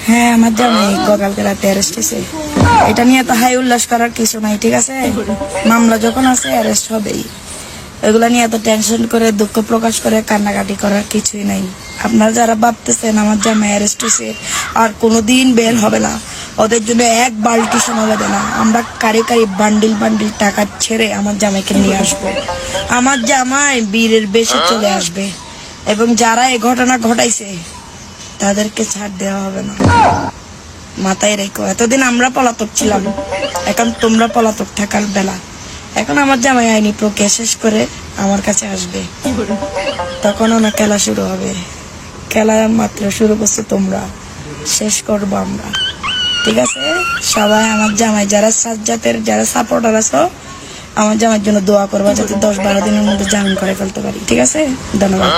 হ্যাঁ, আমার জামাই গতকালকে রাতে অ্যারেস্ট হয়েছে। এটা নিয়ে তো হাই উল্লাস করার কিছু নাই, ঠিক আছে? মামলা যখন আছে অ্যারেস্ট হবেই। এগুলা নিয়ে এত টেনশন করে দুঃখ প্রকাশ করে কান্নাকাটি করার কিছুই নাই। আপনারা যারা ভাবতেছেন আমার জামাই অ্যারেস্ট হয়েছে আর কোনোদিন বের হবে না, ওদের জন্য এক বালতি সমবেদনা। আমরা কারি কারি বান্ডিল বান্ডিল টাকা ছেড়ে আমার জামাইকে নিয়ে আসবো। আমার জামাই বীরের বেশে চলে আসবে এবং যারা এই ঘটনা ঘটাইছে তাদেরকে ছাড় দেওয়া হবে না, মাথায় রেখো। এতদিন আমরা পলাতক ছিলাম, এখন তোমরা পলাতক থাকার বেলা। এখন আমার জামাই আইনি প্রক্রিয়া শেষ করে আমার কাছে আসবে, তখন ওনার খেলা শুরু হবে। খেলা মাত্র শুরু করছে তোমরা, শেষ করবো আমরা, ঠিক আছে? সবাই আমার জামাই যারা সাজ্জাতের যারা সাপোর্টার আছো, আমার জামাইয়ের জন্য দোয়া করবা যাতে 10-12 দিনের মধ্যে জামিন করে ফেলতে পারি, ঠিক আছে? ধন্যবাদ।